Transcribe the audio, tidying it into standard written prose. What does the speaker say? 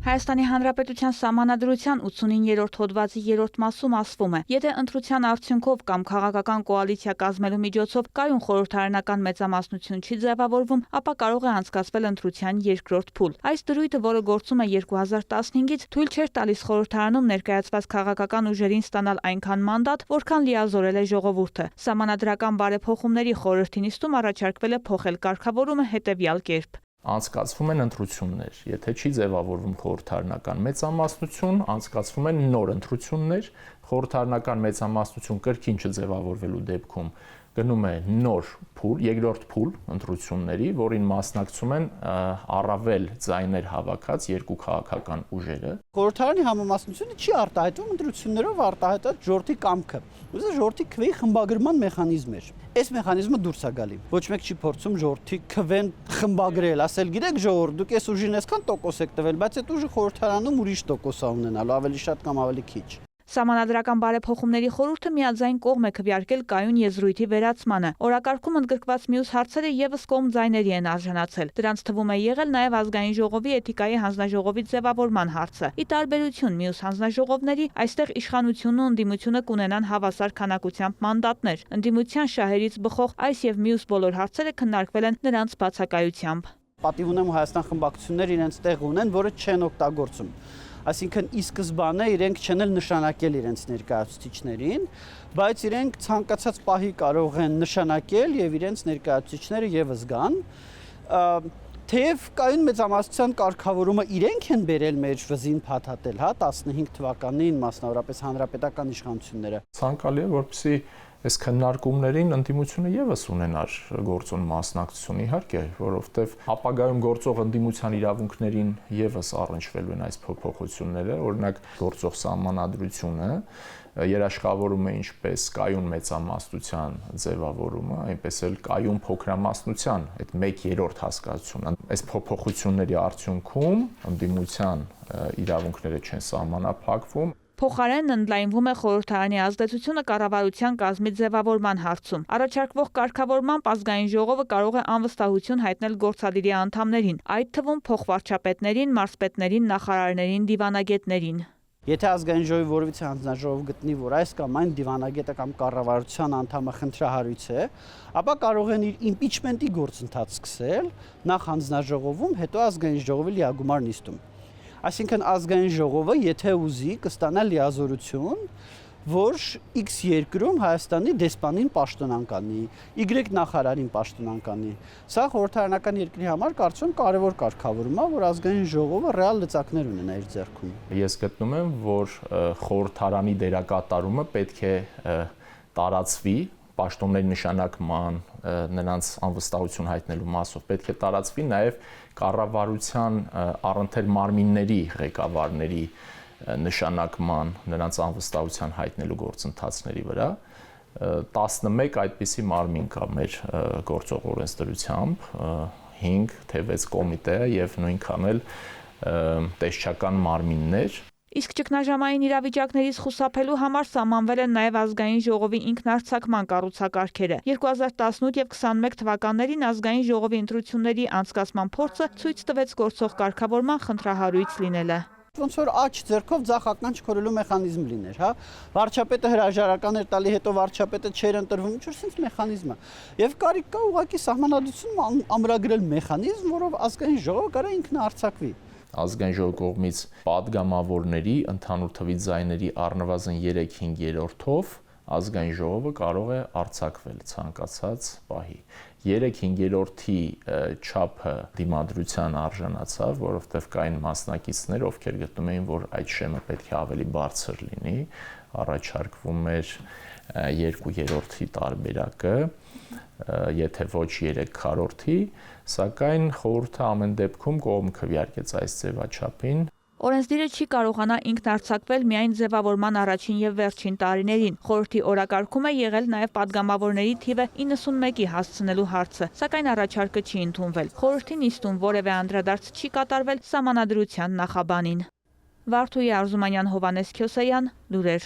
Հայաստանի Հանրապետության Սահմանադրության 89-րդ հոդվածի 3-րդ մասում ասվում է. եթե ընտրության արդյունքով կամ քաղաքական կոալիցիա կազմելու միջոցով կայուն խորհրդարանական մեծամասնություն չի ձևավորվում, ապա կարող է անցկացվել ընտրության երկրորդ փուլ։ Այս դրույթը, որը գործում է 2015-ից, թույլ չէր տալիս խորհրդարանում ներկայացված քաղաքական ուժերին ստանալ այնքան մանդատ, որքան լիազորել է ժողովուրդը։ Սահմանադրական բարեփոխումների խորհրդի նիստում առաջարկվել է փոխել կարգավորումը հետևյալ կերպ. Անցկացվում են ընտրություններ, եթե չի ձևավորվում խորհրդարանական մեծամասնություն, անցկացվում են նոր ընտրություններ, խորհրդարանական մեծամասնություն կրկին չձևավորվելու դեպքում գնում է նոր փուլ, երկրորդ փուլ ընտրությունների, որին մասնակցում են առավել ձայներ հավաքած երկու քաղաքական ուժերը։ Խորհրդարանի համամասնությունը չի արտահայտվում ընտրություններով արտահայտած ժողովրդի կամքը։ Ուզը ժողովրդի քվեի խմբագրման մեխանիզմ էր։ Այս մեխանիզմը դուրս է գալի։ Ոչ մեկ չի փորձում ժողովրդի քվեն խմբագրել, ասել, գիտեք ժողովուրդ, դուք այս ուժին այսքան տոկոս եք տվել, բայց այդ ուժը խորհրդարանում ուրիշ տոկոս է ունենալու, ավելի շատ կամ ավելի քիչ։ Սահմանադրական բարեփոխումների խորհուրդը միաձայն կողմ է քվեարկել կայուն եզրույթի վերացմանը։ Օրակարգում ընդգրկված մյուս հարցերը եւս կողմ ձայների են արժանացել։ Դրանց թվում է եղել նաեւ ազգային ժողովի էթիկայի հանձնաժողովի ձևավորման հարցը։ Ի տարբերություն մյուս հանձնաժողովների, այստեղ իշխանությունն ու ընդդիմությունը կունենան հավասար քանակությամբ մանդատներ։ Ընդդիմության շահերից բխող այս եւ մյուս բոլոր հարցերը քննարկվել են նրանց բացակայությամբ։ Պատիվ ունեմ Հայաստան խմբակցություններ իրենց տեղ ունեն, որը չեն օգտագործում։ Այսինքն ի սկզբանե իրենք չեն էլ նշանակել իրենց ներկայացուցիչներին, բայց իրենք ցանկացած պահի կարող են նշանակել եւ իրենց ներկայացուցիչները եւս գան։ Թեև կայուն մեծամասնության կարգավորումը իրենք են բերել մեր վզին փաթաթել, 15 թվականին մասնավորապես հանրապետական իշխանությունները։ Ցանկալի է, որպեսզի այս քննարկումներին ընդդիմությունը եւս ունենար գործոն մասնակցություն, իհարկե, որովհետեւ ապագայում գործող ընդդիմության իրավունքներին եւս առնչվելու են այս փոփոխությունները, օրինակ գործող սահմանադրությունը երաշխավորում է ինչպես կայուն մեծամասնության ձևավորումը, այնպես էլ կայուն փոքրամասնության, այդ 1/3 հասկացությունը։ Այս փոփոխությունների արդյունքում ընդդիմության իրավունքները չեն սահմանափակվում։ Փոխարենն ընդլայնվում է խորհրդարանի ազդեցությունը կառավարության կազմի ձևավորման հարցում։ Առաջարկվող կարգավորմամբ ազգային ժողովը կարող է անվստահություն հայտնել գործադիրի անդամներին, այդ թվում փոխվարչապետներին, մարզպետներին, նախարարներին, դիվանագետներին։ Եթե ազգային ժողովի որևիցե հանձնաժողով գտնի, որ այս կամ այն դիվանագետը կամ կառավարության անդամը խնդրահարույց է, ապա կարող են իր իմպիչմենտի գործընթաց սկսել նախ հանձնաժողովում, հետո ազգային ժողովի լիագումար նիստում։ Այսինքն ազգային ժողովը, եթե ուզի, կստանա լիազորություն, որ X երկրում Հայաստանի դեսպանին պաշտոնան կանի, Y նախարարին պաշտոնան կանի։ Սա խորհրդարանական երկրի համար կարծում կարևոր կարգավորում է, որ ազգային ժողովը ռեալ լծակներ ունենա իր ձեռքում։ Ես գտնում եմ, որ խորհրդարանի դերակատարումը պետք է տարածվի պաշտոնների նշանակման, նրանց անվստահություն հայտնելու մասով պետք է տարածվի նաև կառավարության առընթեր մարմինների ղեկավարների նշանակման, նրանց անվստահության հայտնելու գործընթացների վրա 11 այդպիսի մարմին կա մեր գործող օրենսդրությամբ, 5 թե 6 կոմիտե եւ նույնքան էլ տեսչական մարմիններ։ Իսկ ճգնաժամային իրավիճակներից խուսափելու համար սահմանվել են նաև ազգային ժողովի ինքնահռչակման կառուցակարգերը։ 2018 եւ 21 թվականներին ազգային ժողովի ընտրությունների անցկացման փորձը ցույց տվեց գործող կարգավորման խնդրահարույց լինելը։ Ոնց որ աջ ձեռքով ձախ ականջ քորելու մեխանիզմ լիներ, հա։ Վարչապետը հրաժարական էր տալի, հետո վարչապետը չէր ընտրվում, ինչ-որ sense մեխանիզմ է։ Եվ կարիք կա ուղղակի սահմանադրությունում ամրագրել մեխանիզմ, որով ազգային ժողովը կարա ինքնահռչակվի։ Ազգային ժողովի կողմից падգամավորների ընդհանուր թվի ձայների առնվազն 3/5-ով ազգային ժողովը կարող է արձակվել ցանկացած պահի։ 3/5-ի չափը դիմադրության արժանացավ, որովհետև կային մասնակիցներ, ովքեր գտնում էին, որ այդ շեմը պետք է ավելի բարձր լինի, առաջարկվում էր 2/3-ի տարբերակը, եթե ոչ 3/4-ի, սակայն խորհուրդը ամեն դեպքում կողմ քվեարկեց այս ձևաչափին։ Օրենսդիրը չի կարողանա ինքնահռչակվել միայն ձևավորման առաջին եւ վերջին տարիներին։ Խորհրդի օրակարգում է եղել նաեւ падգամավորների թիվը 91-ի հասցնելու հարցը, սակայն առաջարկը չի ընդունվել։ Խորհրդի նիստում որևէ անդրադարձ չի կատարվել Սահմանադրության նախաբանին։ Վարդուհի Արզումանյան, Հովհաննես Քյոսեյան, լուրեր։